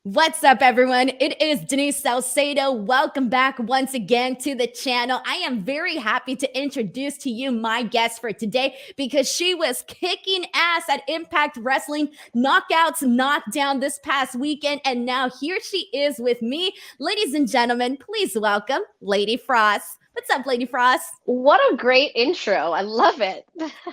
What's up, everyone? It is Denise Salcedo. Welcome back once again to the channel. I am very happy to introduce to you my guest for today because she was kicking ass at IMPACT Wrestling Knockouts Knockdown this past weekend, and now here she is with me. Ladies and gentlemen, please welcome Lady Frost. What's up, Lady Frost? What a great intro. I love it.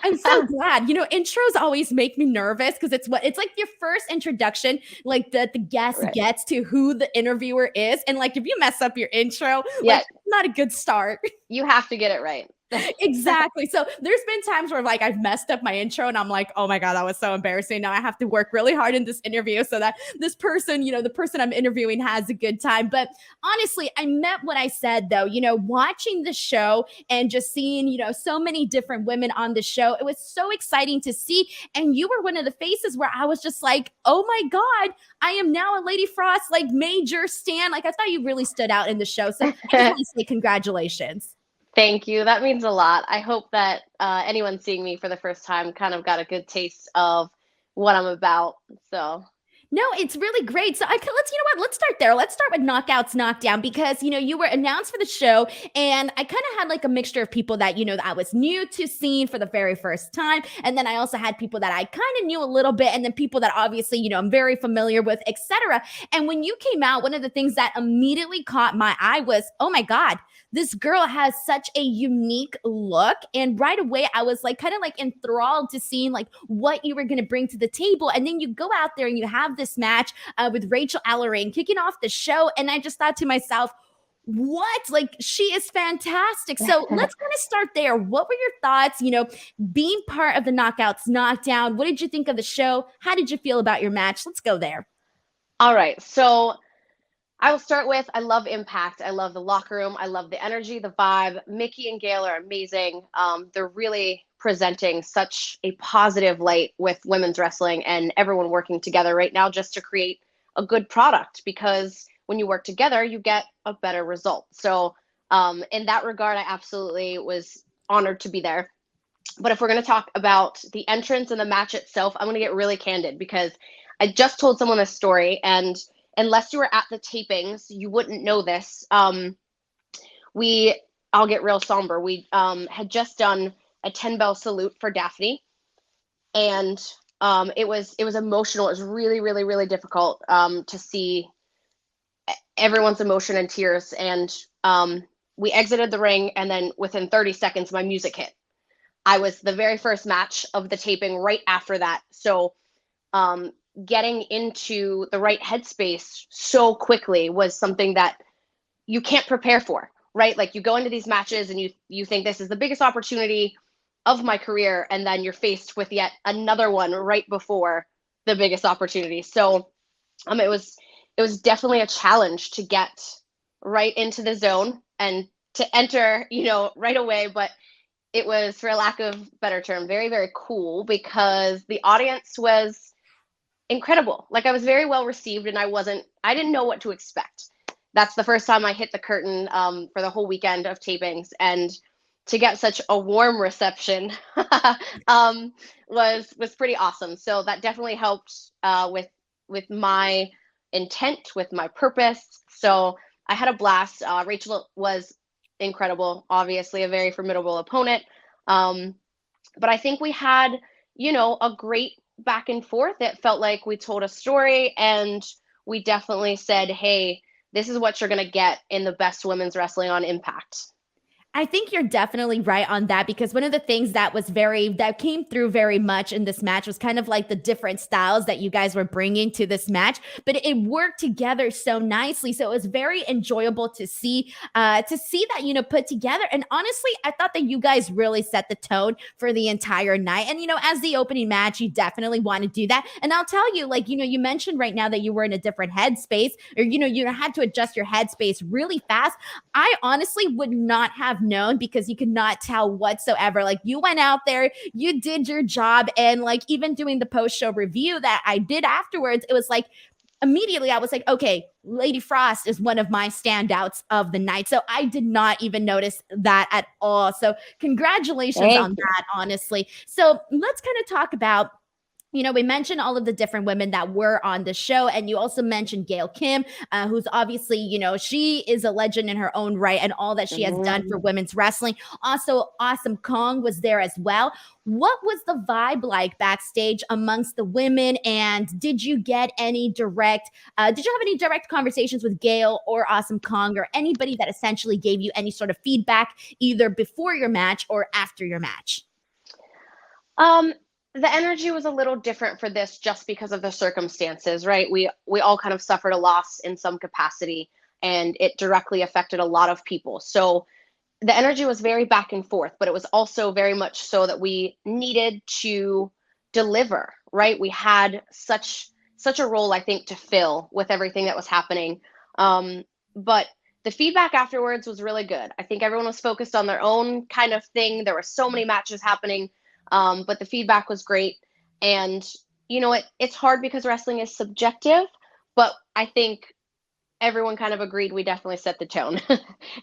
I'm so glad. Intros always make me nervous because it's like your first introduction, like the guest Right. gets to who the interviewer is. And like if you mess up your intro, Yeah, like not a good start. you have to get it right. Exactly. So there's been times where like I've messed up my intro and I'm like, oh my God, that was so embarrassing. Now I have to work really hard in this interview so that this person, the person I'm interviewing has a good time. But honestly, I meant what I said though, watching the show and just seeing, so many different women on the show. It was so exciting to see. And you were one of the faces where I was just like, oh my God, I am now a Lady Frost, like major stan. Like I thought you really stood out in the show. So I just want to say congratulations. Thank you. That means a lot. I hope that anyone seeing me for the first time kind of got a good taste of what I'm about. So No, it's really great. So let's start there. Let's start with Knockouts Knockdown because you were announced for the show, and I kind of had like a mixture of people that that I was new to seeing for the very first time, and then I also had people that I kind of knew a little bit, and then people that obviously I'm very familiar with, etc. And when you came out, one of the things that immediately caught my eye was, oh my God, this girl has such a unique look. And right away, I was like kind of like enthralled to seeing like what you were going to bring to the table. And then you go out there and you have this match with Rachel Ellering kicking off the show. And I just thought to myself, what? Like, she is fantastic. So let's kind of start there. What were your thoughts, being part of the Knockouts Knockdown? What did you think of the show? How did you feel about your match? Let's go there. all right. So I will start with I love Impact. I love the locker room. I love the energy, the vibe. Mickey and Gail are amazing. They're really presenting such a positive light with women's wrestling and everyone working together right now just to create a good product because when you work together, you get a better result. So, in that regard, I absolutely was honored to be there. But if we're going to talk about the entrance and the match itself, I'm going to get really candid because I just told someone a story, and unless you were at the tapings, you wouldn't know this. I'll get real somber. We had just done a 10 bell salute for Daphne, and it was emotional. It was really, really, really difficult to see everyone's emotion and tears. And we exited the ring, and then within 30 seconds, my music hit. I was the very first match of the taping right after that. So getting into the right headspace so quickly was something that you can't prepare for, right? Like you go into these matches and you think this is the biggest opportunity of my career, and then you're faced with yet another one right before the biggest opportunity. So it was definitely a challenge to get right into the zone and to enter, right away. But it was, for a lack of better term, very, very cool because the audience was incredible. Like I was very well received, and I didn't know what to expect. That's the first time I hit the curtain for the whole weekend of tapings, and to get such a warm reception was pretty awesome. So that definitely helped with my intent, with my purpose. So I had a blast. Rachel was incredible, obviously a very formidable opponent. But I think we had, a great back and forth. It felt like we told a story, and we definitely said, hey, this is what you're going to get in the best women's wrestling on Impact. I think you're definitely right on that because one of the things that came through very much in this match was kind of like the different styles that you guys were bringing to this match, but it worked together so nicely. So it was very enjoyable to see that, put together. And honestly, I thought that you guys really set the tone for the entire night. And, as the opening match, you definitely want to do that. And I'll tell you, like, you mentioned right now that you were in a different headspace or, you had to adjust your headspace really fast. I honestly would not have known because you could not tell whatsoever. Like you went out there, you did your job, and like even doing the post-show review that I did afterwards, it was like immediately I was like, okay, Lady Frost is one of my standouts of the night. So I did not even notice that at all. So congratulations on that, honestly. So let's kind of talk about We mentioned all of the different women that were on the show, and you also mentioned Gail Kim, who's obviously, she is a legend in her own right and all that she has done for women's wrestling. Also, Awesome Kong was there as well. What was the vibe like backstage amongst the women, and did you have any direct conversations with Gail or Awesome Kong or anybody that essentially gave you any sort of feedback either before your match or after your match? The energy was a little different for this just because of the circumstances, right? We all kind of suffered a loss in some capacity, and it directly affected a lot of people. So the energy was very back and forth, but it was also very much so that we needed to deliver, right? We had such a role, I think, to fill with everything that was happening. But the feedback afterwards was really good. I think everyone was focused on their own kind of thing. There were so many matches happening. But the feedback was great. And, it's hard because wrestling is subjective, but I think everyone kind of agreed we definitely set the tone.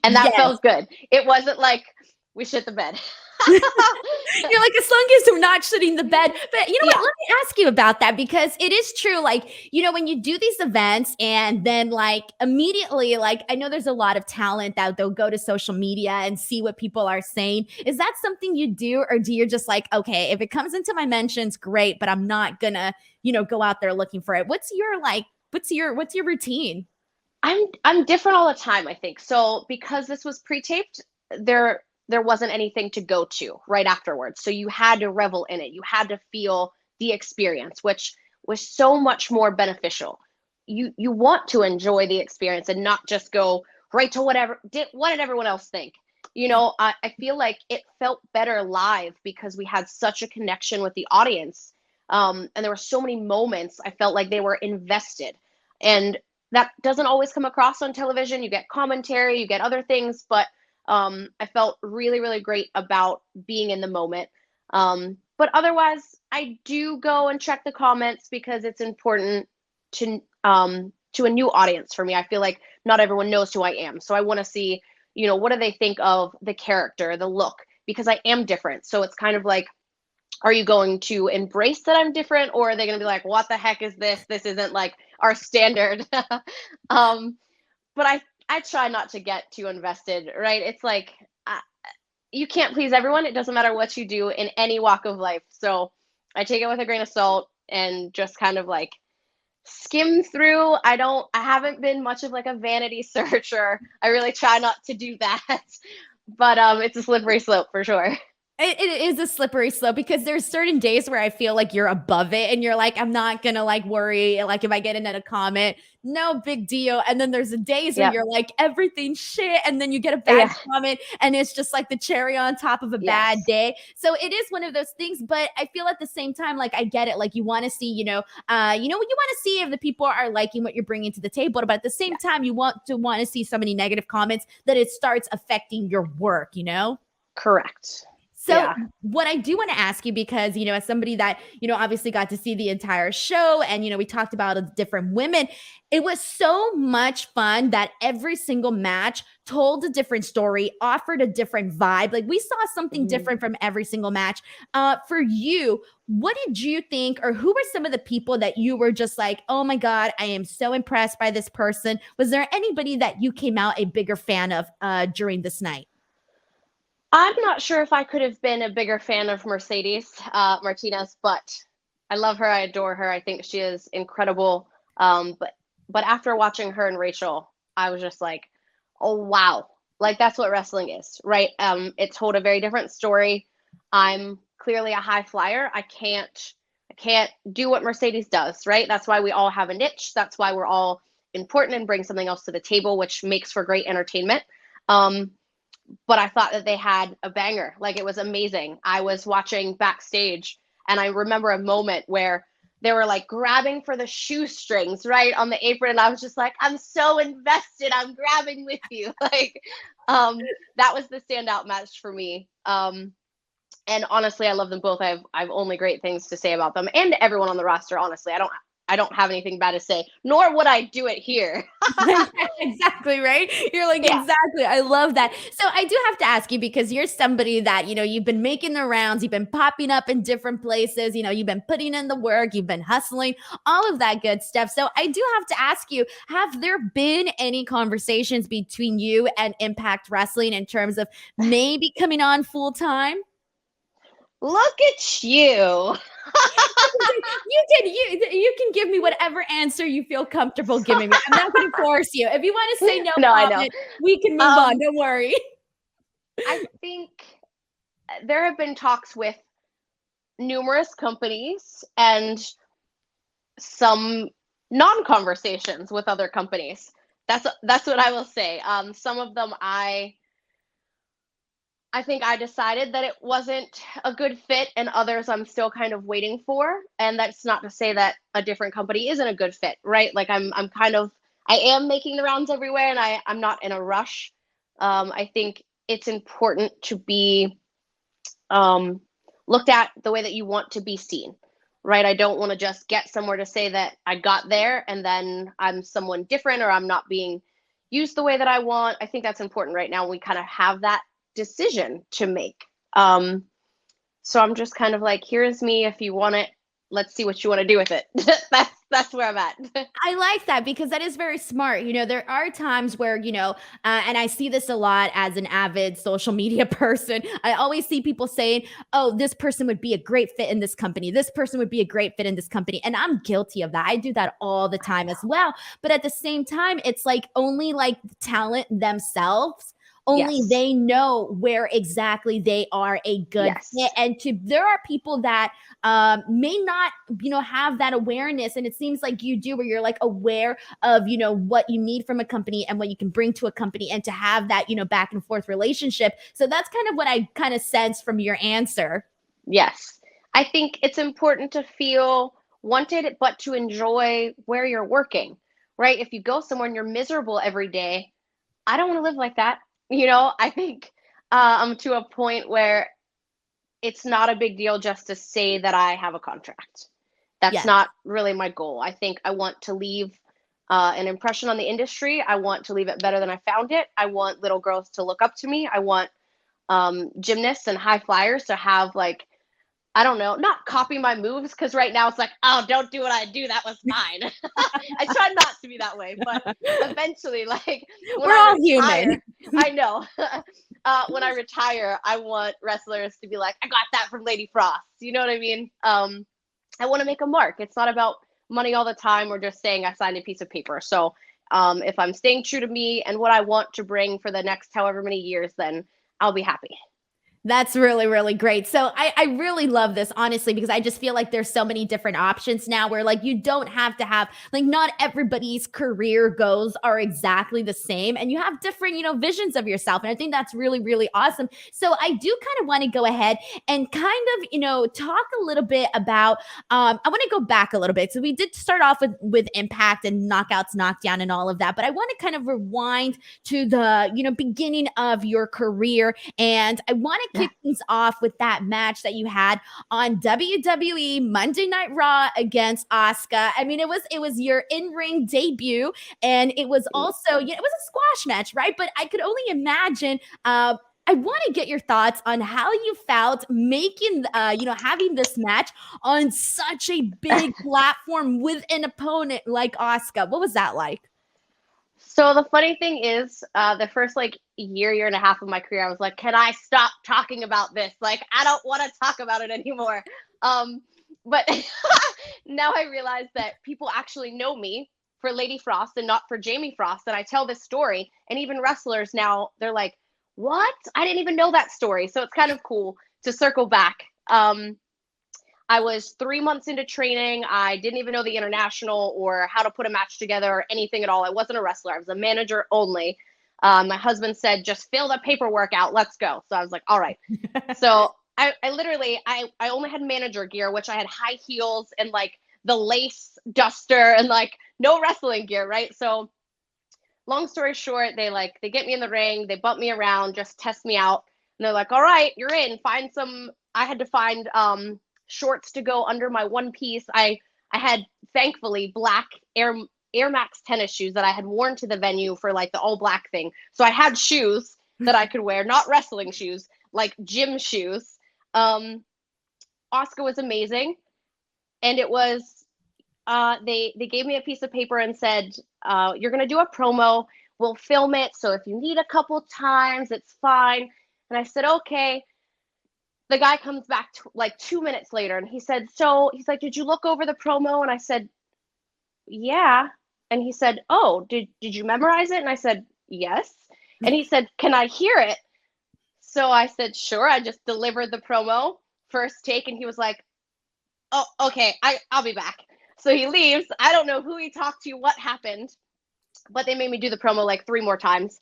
And that Yes. felt good. It wasn't like we shit the bed. You're like, as long as I'm not shitting the bed. But you know what? Let me ask you about that, because it is true. Like, when you do these events and then like immediately, like, I know there's a lot of talent that they'll go to social media and see what people are saying. Is that something you do, or do you just like, okay, if it comes into my mentions, great, but I'm not gonna, go out there looking for it? What's your routine? I'm different all the time, I think. So because this was pre-taped, there wasn't anything to go to right afterwards. So you had to revel in it. You had to feel the experience, which was so much more beneficial. You want to enjoy the experience and not just go right to what did everyone else think. I feel like it felt better live because we had such a connection with the audience. And there were so many moments I felt like they were invested. And that doesn't always come across on television. You get commentary, you get other things, but I felt really, really great about being in the moment. But otherwise, I do go and check the comments because it's important to a new audience for me. I feel like not everyone knows who I am, so I want to see, what do they think of the character, the look, because I am different. So it's kind of like, are you going to embrace that I'm different, or are they going to be like, what the heck is this? This isn't like our standard. But I try not to get too invested, right? It's like you can't please everyone. It doesn't matter what you do in any walk of life. So I take it with a grain of salt and just kind of like skim through. I haven't been much of like a vanity searcher. I really try not to do that. But it's a slippery slope for sure. It is a slippery slope, because there's certain days where I feel like you're above it and you're like, I'm not gonna like worry. Like if I get into a comment, no big deal. And then there's the days where you're like, everything's shit. And then you get a bad comment and it's just like the cherry on top of a bad day. So it is one of those things, but I feel at the same time, like I get it. Like you want to see, you want to see if the people are liking what you're bringing to the table, but at the same time, you want to see so many negative comments that it starts affecting your work, Correct. So what I do want to ask you, because, as somebody that, obviously got to see the entire show and, we talked about the different women, it was so much fun that every single match told a different story, offered a different vibe. Like we saw something different from every single match. For you, what did you think, or who were some of the people that you were just like, oh my God, I am so impressed by this person? Was there anybody that you came out a bigger fan of during this night? I'm not sure if I could have been a bigger fan of Mercedes Martinez, but I love her. I adore her. I think she is incredible. But after watching her and Rachel, I was just like, oh wow, like that's what wrestling is, right? It told a very different story. I'm clearly a high flyer. I can't do what Mercedes does, right? That's why we all have a niche. That's why we're all important and bring something else to the table, which makes for great entertainment. But I thought that they had a banger. Like it was amazing. I was watching Backstage and I remember a moment where they were like grabbing for the shoestrings right on the apron. And I was just like, I'm so invested. I'm grabbing with you. Like, that was the standout match for me. And honestly, I love them both. I've only great things to say about them and everyone on the roster. Honestly, I don't have anything bad to say, nor would I do it here. Exactly, right? You're like, Yeah. exactly. I love that. So I do have to ask you, because you're somebody that, you've been making the rounds, you've been popping up in different places, you've been putting in the work, you've been hustling, all of that good stuff. So I do have to ask you, have there been any conversations between you and Impact Wrestling in terms of maybe coming on full time? Look at you. You can give me whatever answer you feel comfortable giving me. I'm not going to force you. If you want to say no No, I know. comment, we can move on. Don't worry. I think there have been talks with numerous companies and some non-conversations with other companies. That's what I will say. Some of them I think I decided that it wasn't a good fit, and others I'm still kind of waiting for. And that's not to say that a different company isn't a good fit, right? Like I am making the rounds everywhere, and I'm not in a rush. I think it's important to be looked at the way that you want to be seen, right? I don't want to just get somewhere to say that I got there and then I'm someone different, or I'm not being used the way that I want. I think that's important right now. We kind of have that decision to make. So I'm just kind of like, here's me. If you want it, let's see what you want to do with it. That's where I'm at. I like that, because that is very smart. There are times where, and I see this a lot as an avid social media person. I always see people saying, oh, this person would be a great fit in this company. This person would be a great fit in this company. And I'm guilty of that. I do that all the time as well. But at the same time, it's like only like talent themselves. Only Yes. they know where exactly they are a good fit. And there are people that may not, have that awareness. And it seems like you do, where you're like aware of, what you need from a company and what you can bring to a company, and to have that, back and forth relationship. So that's kind of what I kind of sense from your answer. Yes. I think it's important to feel wanted, but to enjoy where you're working, right? If you go somewhere and you're miserable every day, I don't want to live like that. I think I'm to a point where it's not a big deal just to say that I have a contract. That's Yes. not really my goal. I think I want to leave an impression on the industry. I want to leave it better than I found it. I want little girls to look up to me. I want gymnasts and high flyers to have, like, I don't know, not copy my moves, because right now it's like, oh, don't do what I do. That was mine. I try not to be that way, but eventually, like, when We're I all retire, human. I know. When I retire, I want wrestlers to be like, I got that from Lady Frost. You know what I mean? I want to make a mark. It's not about money all the time, or just saying I signed a piece of paper. So if I'm staying true to me and what I want to bring for the next however many years, then I'll be happy. That's really, really great. So I really love this, honestly, because I just feel like there's so many different options now, where like you don't have to have, like, not everybody's career goals are exactly the same, and you have different, visions of yourself. And I think that's really, really awesome. So I do kind of want to go ahead and kind of, talk a little bit about, I want to go back a little bit. So we did start off with Impact and Knockouts Knockdown and all of that, but I want to kind of rewind to the, beginning of your career. And I want to kick things off with that match that you had on WWE Monday Night Raw against Asuka. I mean, it was your in-ring debut, and it was also, it was a squash match, right? But I could only imagine, I want to get your thoughts on how you felt making, having this match on such a big platform with an opponent like Asuka. What was that like? So the funny thing is, the first like year and a half of my career, I was like, can I stop talking about this? Like, I don't want to talk about it anymore. But now I realize that people actually know me for Lady Frost and not for Jamie Frost. And I tell this story, and even wrestlers now, they're like, what? I didn't even know that story. So it's kind of cool to circle back. I was 3 months into training. I didn't even know the international or how to put a match together or anything at all. I wasn't a wrestler. I was a manager only. My husband said, just fill the paperwork out. Let's go. So I was like, all right. So I literally only had manager gear, which I had high heels and like the lace duster and like no wrestling gear, right? So long story short, they get me in the ring, they bump me around, just test me out. And they're like, all right, you're in. I had to find shorts to go under my one piece. I I had thankfully black Air Max tennis shoes that I had worn to the venue for like the all black thing. So I had shoes that I could wear, not wrestling shoes, like gym shoes. Asuka was amazing, and it was they gave me a piece of paper and said, you're gonna do a promo. We'll film it. So if you need a couple times, it's fine. And I said, okay. The guy comes back like 2 minutes later, and he said, so he's like, did you look over the promo? And I said, yeah. And he said, oh, did you memorize it? And I said, yes. And he said, can I hear it? So I said, sure. I just delivered the promo, first take, and he was like, oh, okay, I'll be back. So he leaves. I don't know who he talked to, what happened, but they made me do the promo like 3 more times.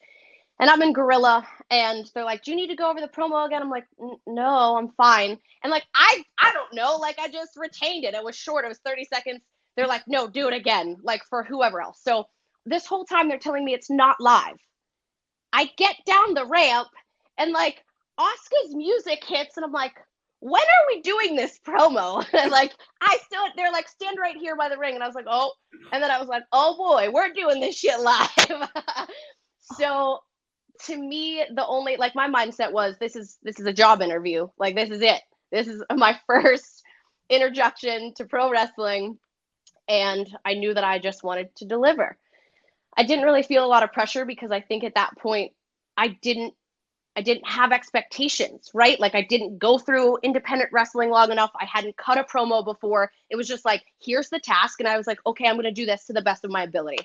And I'm in Gorilla, and they're like, do you need to go over the promo again? I'm like, no, I'm fine. And like, I don't know, like I just retained it. It was short, it was 30 seconds. They're like, no, do it again, like for whoever else. So this whole time they're telling me it's not live. I get down the ramp, and like Asuka's music hits, and I'm like, when are we doing this promo? And like, they're like, stand right here by the ring. And I was like, oh, and then I was like, oh boy, we're doing this shit live. So to me, the only, like, my mindset was, this is a job interview. Like, this is it. This is my first introduction to pro wrestling. And I knew that I just wanted to deliver. I didn't really feel a lot of pressure because I think at that point, I didn't have expectations, right? Like I didn't go through independent wrestling long enough. I hadn't cut a promo before. It was just like, here's the task. And I was like, okay, I'm going to do this to the best of my ability.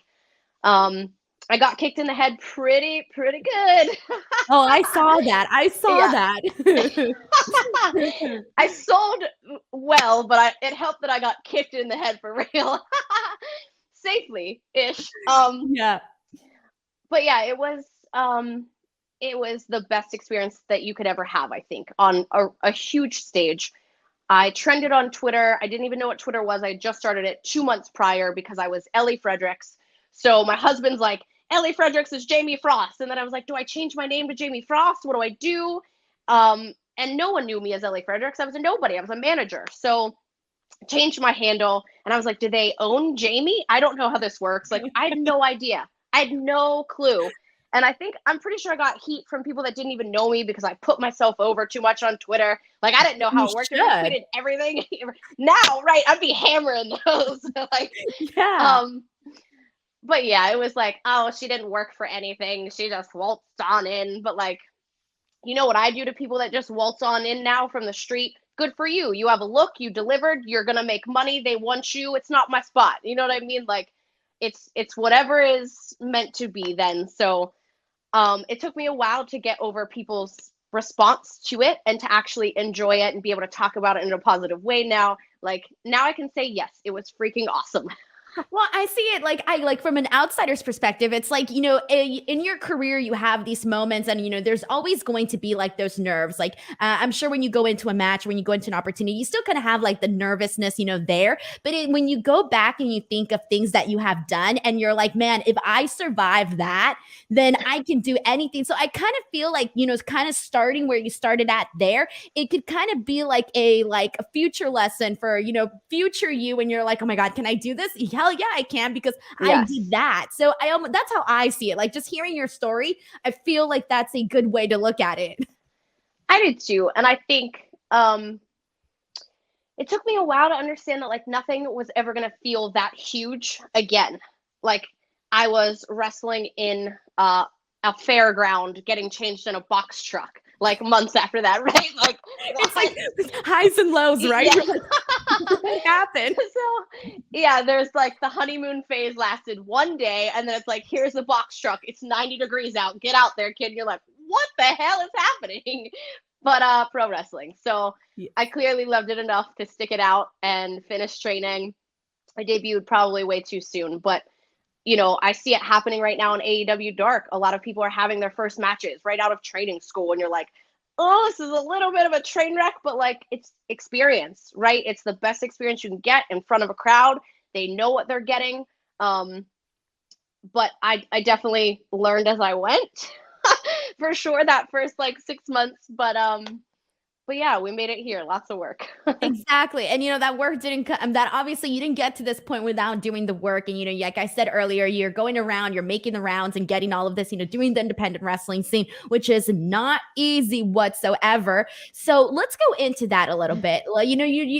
I got kicked in the head pretty good. Oh, I saw that. I saw that. I sold well, but it helped that I got kicked in the head for real. Safely-ish. Yeah. But yeah, it was the best experience that you could ever have, I think, on a huge stage. I trended on Twitter. I didn't even know what Twitter was. I just started it 2 months prior because I was Ellie Fredericks. So my husband's like, Ellie Fredericks is Jamie Frost. And then I was like, do I change my name to Jamie Frost? What do I do? And no one knew me as Ellie Fredericks. I was a nobody. I was a manager. So I changed my handle, and I was like, do they own Jamie? I don't know how this works. Like, I had no idea. I had no clue. And I'm pretty sure I got heat from people that didn't even know me because I put myself over too much on Twitter. Like, I didn't know how it worked. I tweeted everything. Now, right, I'd be hammering those. Like, yeah. But yeah, it was like, oh, she didn't work for anything. She just waltzed on in. But like, you know what I do to people that just waltz on in now from the street? Good for you. You have a look, you delivered, you're going to make money. They want you. It's not my spot. You know what I mean? Like, it's whatever is meant to be then. So it took me a while to get over people's response to it and to actually enjoy it and be able to talk about it in a positive way now. Like, now I can say, yes, it was freaking awesome. Well, I see it like from an outsider's perspective. It's like, in your career, you have these moments and, there's always going to be like those nerves. Like, I'm sure when you go into a match, when you go into an opportunity, you still kind of have like the nervousness, there. But when you go back and you think of things that you have done and you're like, man, if I survive that, then I can do anything. So I kind of feel like, kind of starting where you started at there, it could kind of be like a future lesson for, future you. And you're like, oh my God, can I do this? Hell yeah, I can, because I did that. So that's how I see it. Like, just hearing your story, I feel like that's a good way to look at it. I did too. And I think it took me a while to understand that like nothing was ever going to feel that huge again. Like, I was wrestling in a fairground, getting changed in a box truck like months after that, right? Like, it's like highs and lows, right? Yeah. Like, what happened? So yeah, there's like the honeymoon phase lasted 1 day, and then it's like, here's the box truck. It's 90 degrees out. Get out there, kid. And you're like, what the hell is happening? But pro wrestling. So yes. I clearly loved it enough to stick it out and finish training. I debuted probably way too soon, but I see it happening right now in AEW Dark. A lot of people are having their first matches right out of training school, and you're like, oh, this is a little bit of a train wreck, but like, it's experience, right? It's the best experience you can get in front of a crowd. They know what they're getting. But I definitely learned as I went for sure that first like 6 months. But but yeah, we made it here. Lots of work. Exactly. And, that work didn't come, that obviously you didn't get to this point without doing the work. And, like I said earlier, you're going around, you're making the rounds and getting all of this, doing the independent wrestling scene, which is not easy whatsoever. So let's go into that a little bit. Well,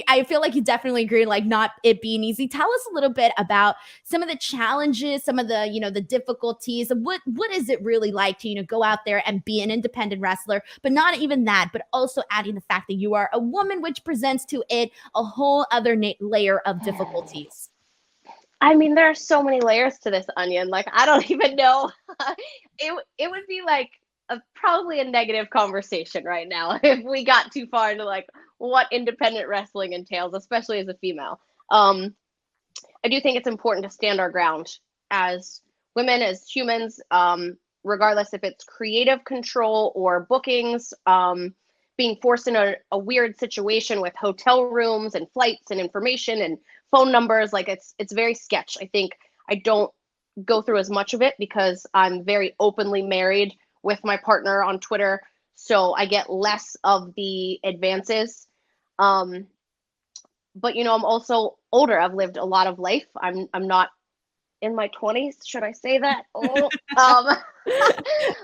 I feel like you definitely agree, like not it being easy. Tell us a little bit about some of the challenges, some of the, the difficulties. What is it really like to, go out there and be an independent wrestler, but not even that, but also adding the fact that you are a woman, which presents to it a whole other layer of difficulties. I mean, there are so many layers to this onion. Like, I don't even know. It would be like probably a negative conversation right now if we got too far into like what independent wrestling entails, especially as a female. I do think it's important to stand our ground as women, as humans, regardless if it's creative control or bookings, being forced in a weird situation with hotel rooms and flights and information and phone numbers. Like it's very sketch. I think I don't go through as much of it because I'm very openly married with my partner on Twitter. So I get less of the advances. But I'm also older. I've lived a lot of life. I'm not in my 20s. Should I say that?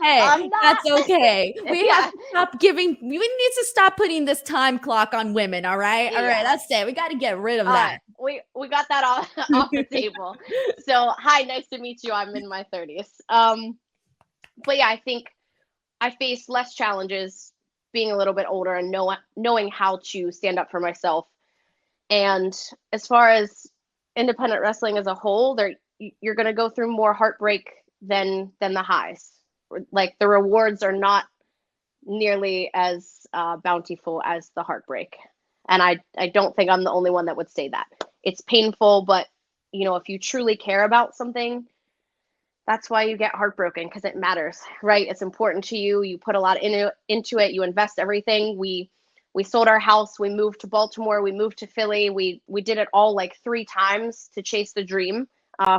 Hey, that's okay. We have to stop we need to stop putting this time clock on women. All right. All right. That's it. We got to get rid of that. We got that off the table. So hi, nice to meet you. I'm in my 30s. But yeah, I think I face less challenges being a little bit older and knowing how to stand up for myself. And as far as independent wrestling as a whole, you're going to go through more heartbreak than the highs. Like the rewards are not nearly as bountiful as the heartbreak. And I don't think I'm the only one that would say that. It's painful, but if you truly care about something, that's why you get heartbroken, because it matters, right? It's important to you. You put a lot into it. You invest everything. We sold our house. We moved to Baltimore. We moved to Philly. We did it all like 3 times to chase the dream.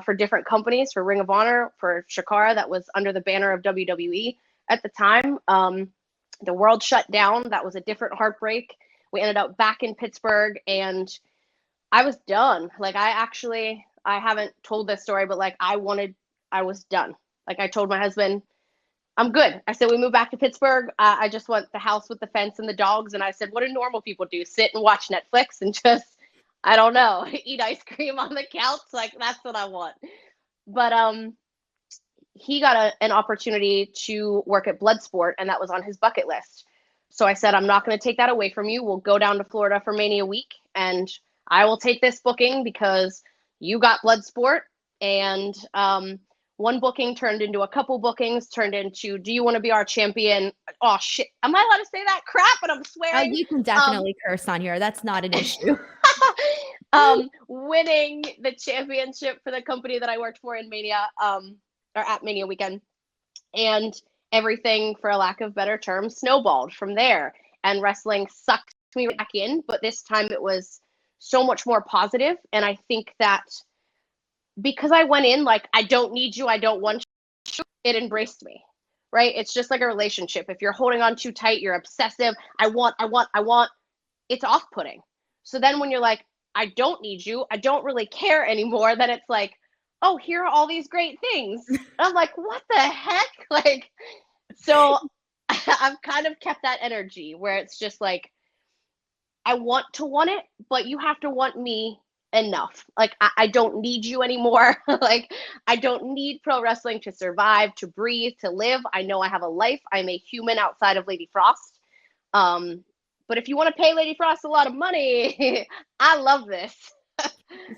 For different companies, for Ring of Honor, for Shakara, that was under the banner of WWE at the time. The world shut down. That was a different heartbreak. We ended up back in Pittsburgh, and I was done. Like I haven't told this story, but like I was done. Like I told my husband, I'm good. I said, we moved back to Pittsburgh. I just want the house with the fence and the dogs. And I said, what do normal people do? Sit and watch Netflix and just, I don't know, eat ice cream on the couch. Like that's what I want. But he got an opportunity to work at Bloodsport, and that was on his bucket list. So I said, I'm not going to take that away from you. We'll go down to Florida for Mania week, and I will take this booking because you got Bloodsport. And one booking turned into a couple bookings, turned into, do you want to be our champion? Oh, shit. Am I allowed to say that crap? And I'm swearing. Oh, you can definitely curse on here. That's not an issue. Winning the championship for the company that I worked for in Mania, or at Mania weekend. And everything, for a lack of better terms, snowballed from there. And wrestling sucked me back in, but this time it was so much more positive. And I think that because I went in like, I don't need you, I don't want you, it embraced me, right? It's just like a relationship. If you're holding on too tight, you're obsessive, I want, it's off-putting. So then when you're like, I don't need you, I don't really care anymore, then it's like, oh, here are all these great things. And I'm like, what the heck? Like, so I've kind of kept that energy where it's just like, I want to want it, but you have to want me enough. Like, I don't need you anymore. Like, I don't need pro wrestling to survive, to breathe, to live. I know I have a life. I'm a human outside of Lady Frost. But if you want to pay Lady Frost a lot of money, I love this.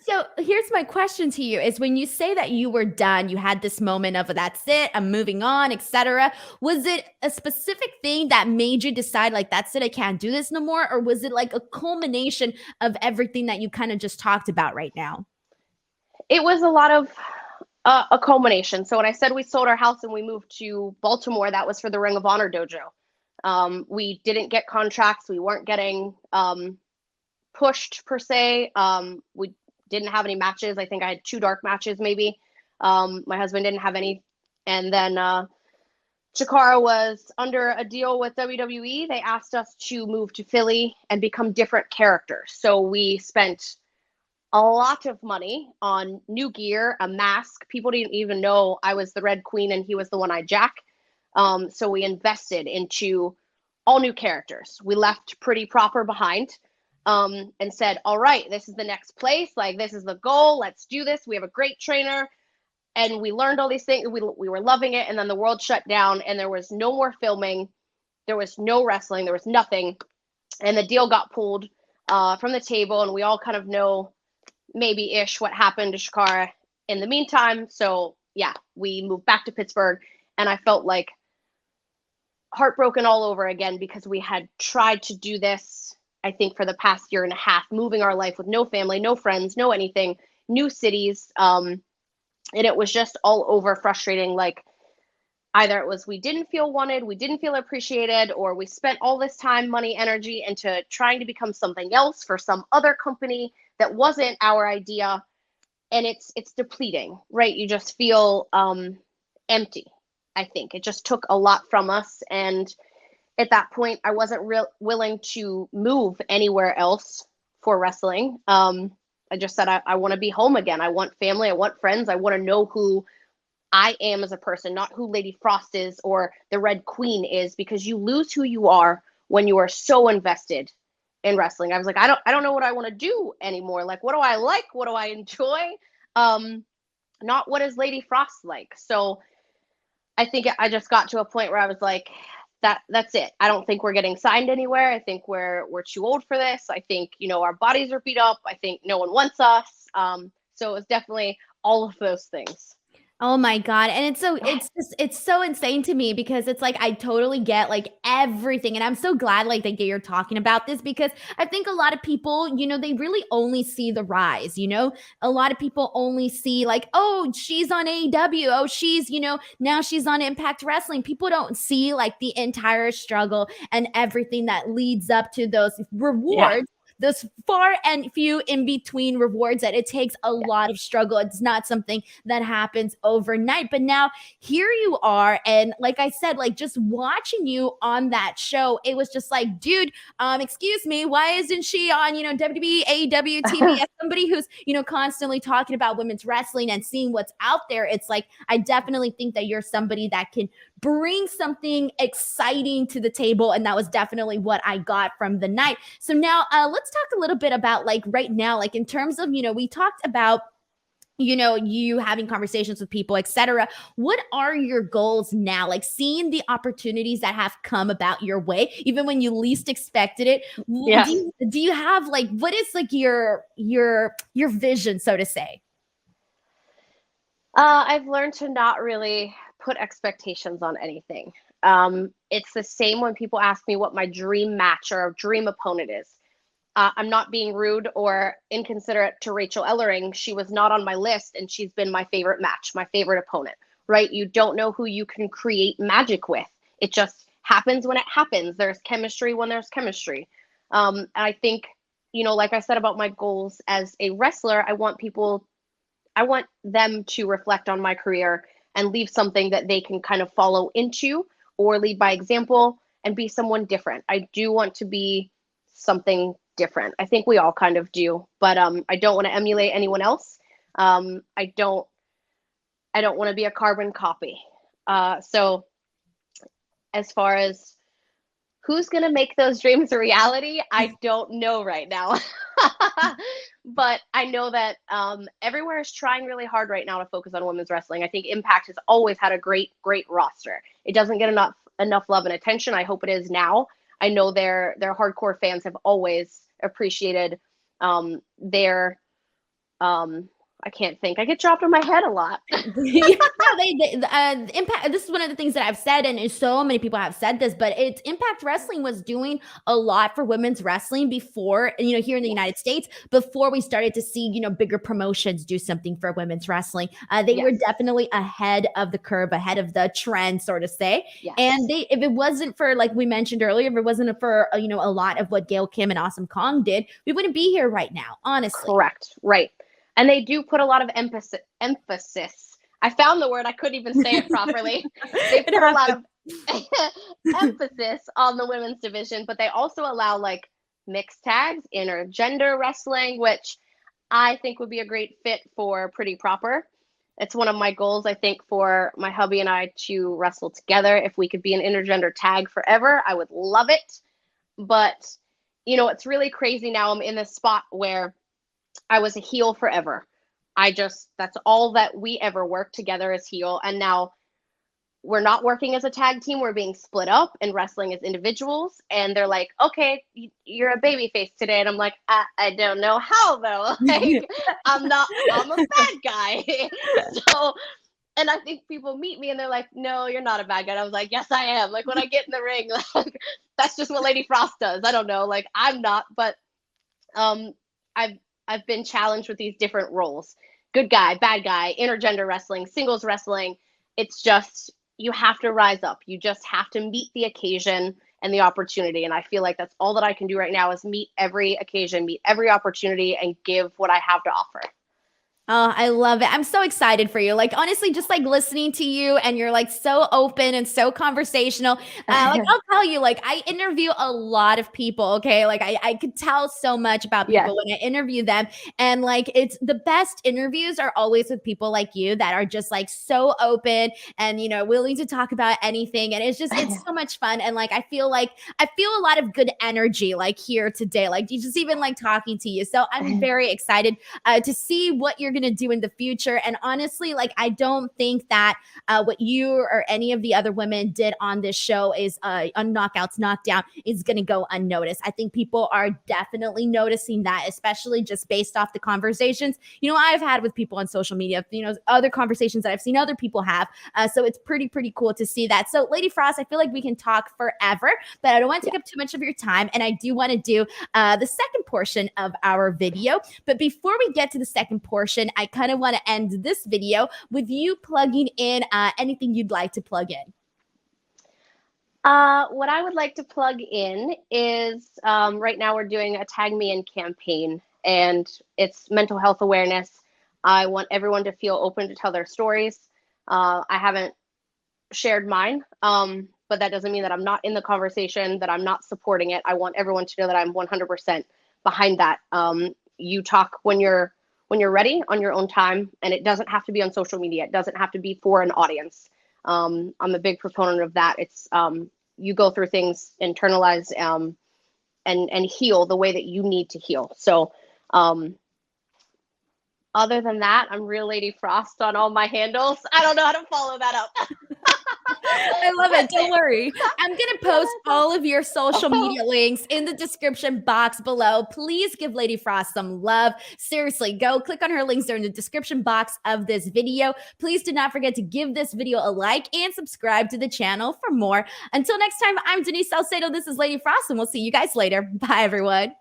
So here's my question to you is when you say that you were done, you had this moment of that's it, I'm moving on, etc. Was it a specific thing that made you decide like, that's it, I can't do this no more? Or was it like a culmination of everything that you kind of just talked about right now? It was a lot of a culmination. So when I said we sold our house and we moved to Baltimore, that was for the Ring of Honor dojo. We didn't get contracts. We weren't getting pushed per se. We didn't have any matches. I think I had 2 dark matches maybe. My husband didn't have any. And then Chikara was under a deal with WWE. They asked us to move to Philly and become different characters. So we spent a lot of money on new gear, a mask. People didn't even know I was the Red Queen and he was the one-eyed Jack. So we invested into all new characters. We left Pretty Proper behind, and said, all right, this is the next place. Like, this is the goal. Let's do this. We have a great trainer. And we learned all these things. We were loving it. And then the world shut down and there was no more filming. There was no wrestling. There was nothing. And the deal got pulled from the table. And we all kind of know maybe-ish what happened to Chikara in the meantime. So, yeah, we moved back to Pittsburgh. And I felt like heartbroken all over again because we had tried to do this, I think, for the past year and a half, moving our life with no family, no friends, no anything, new cities. And it was just all over frustrating. Like, either it was we didn't feel wanted, we didn't feel appreciated, or we spent all this time, money, energy into trying to become something else for some other company that wasn't our idea. And it's depleting, right? You just feel empty. I think it just took a lot from us. And at that point, I wasn't willing to move anywhere else for wrestling. I just said, I want to be home again. I want family. I want friends. I want to know who I am as a person, not who Lady Frost is or the Red Queen is, because you lose who you are when you are so invested in wrestling. I was like, I don't know what I want to do anymore. Like, what do I like? What do I enjoy? Not what is Lady Frost like? So I think I just got to a point where I was like, that's it. I don't think we're getting signed anywhere. I think we're too old for this. I think, our bodies are beat up. I think no one wants us. So it was definitely all of those things. Oh my God. And it's so insane to me because it's like, I totally get like everything. And I'm so glad like that you're talking about this because I think a lot of people, they really only see the rise, a lot of people only see like, oh, she's on AEW. Oh, she's, now she's on Impact Wrestling. People don't see like the entire struggle and everything that leads up to those rewards. Yeah. Those far and few in between rewards that it takes a lot of struggle. It's not something that happens overnight. But now here you are. And like I said, like just watching you on that show, it was just like, dude, excuse me, why isn't she on, WWE, AEW, TV? As somebody who's, constantly talking about women's wrestling and seeing what's out there, it's like, I definitely think that you're somebody that can bring something exciting to the table. And that was definitely what I got from the night. So now let's talk a little bit about like right now, like in terms of, we talked about, you having conversations with people, etc. What are your goals now? Like seeing the opportunities that have come about your way, even when you least expected it. Yeah. Do you have like, what is like your vision, so to say? I've learned to not really put expectations on anything. It's the same when people ask me what my dream match or dream opponent is. I'm not being rude or inconsiderate to Rachel Ellering. She was not on my list, and she's been my favorite match, my favorite opponent, right? You don't know who you can create magic with. It just happens when it happens. There's chemistry when there's chemistry. And I think, like I said about my goals as a wrestler, I want them to reflect on my career and leave something that they can kind of follow into or lead by example and be someone different. I do want to be something different. I think we all kind of do, but I don't want to emulate anyone else. I don't want to be a carbon copy. So as far as who's going to make those dreams a reality, I don't know right now. But I know that everywhere is trying really hard right now to focus on women's wrestling. I think Impact has always had a great roster. It doesn't get enough love and attention. I hope it is now. I know their hardcore fans have always appreciated their I can't think. I get dropped on my head a lot. Impact. This is one of the things that I've said, and so many people have said this, but it's Impact Wrestling was doing a lot for women's wrestling before, here in the United States, before we started to see, bigger promotions do something for women's wrestling. They were definitely ahead of the curve, ahead of the trend, so to say. Yes. And if it wasn't for, like we mentioned earlier, if it wasn't for, a lot of what Gail Kim and Awesome Kong did, we wouldn't be here right now, honestly. Correct. Right. And they do put a lot of emphasis. I found the word. I couldn't even say it properly. They put a lot of emphasis on the women's division, but they also allow like mixed tags, intergender wrestling, which I think would be a great fit for Pretty Proper. It's one of my goals, I think, for my hubby and I to wrestle together. If we could be an intergender tag forever, I would love it. But, you know, it's really crazy now. I'm in this spot where I was a heel forever. That's all that we ever worked together as heel. And now we're not working as a tag team. We're being split up and wrestling as individuals. And they're like, okay, you're a baby face today. And I'm like, I don't know how though. Like, I'm a bad guy. So, and I think people meet me and they're like, no, you're not a bad guy. And I was like, yes, I am. Like when I get in the ring, like that's just what Lady Frost does. I don't know. Like I'm not, but I've been challenged with these different roles. Good guy, bad guy, intergender wrestling, singles wrestling. It's just, you have to rise up. You just have to meet the occasion and the opportunity. And I feel like that's all that I can do right now is meet every occasion, meet every opportunity, and give what I have to offer. Oh, I love it. I'm so excited for you. Like, honestly, just like listening to you and you're like so open and so conversational. Like, I'll tell you, like, I interview a lot of people. Okay. Like, I could tell so much about people when I interview them. And like, it's the best interviews are always with people like you that are just like so open and, you know, willing to talk about anything. And it's so much fun. And like, I feel a lot of good energy like here today. Like, you just even like talking to you. So I'm very excited to see what you're going to do in the future. And honestly, like, I don't think that what you or any of the other women did on this show is on Knockouts Knockdown is going to go unnoticed. I think people are definitely noticing that, especially just based off the conversations, you know, I've had with people on social media, you know, other conversations that I've seen other people have. So it's pretty cool to see that. So Lady Frost, I feel like we can talk forever, but I don't want to take up too much of your time. And I do want to do the second portion of our video. But before we get to the second portion, I kind of want to end this video with you plugging in anything you'd like to plug in. What I would like to plug in is right now we're doing a Tag Me In campaign, and it's mental health awareness. I want everyone to feel open to tell their stories. I haven't shared mine, but that doesn't mean that I'm not in the conversation, that I'm not supporting it. I want everyone to know that I'm 100% behind that. You talk when you're ready on your own time, and it doesn't have to be on social media. It doesn't have to be for an audience. I'm a big proponent of that. It's you go through things, internalize, and heal the way that you need to heal. So other than that, I'm Real Lady Frost on all my handles. I don't know how to follow that up. I love it. Don't worry. I'm going to post all of your social media links in the description box below. Please give Lady Frost some love. Seriously, go click on her links. They're in the description box of this video. Please do not forget to give this video a like and subscribe to the channel for more. Until next time, I'm Denise Salcedo. This is Lady Frost, and we'll see you guys later. Bye, everyone.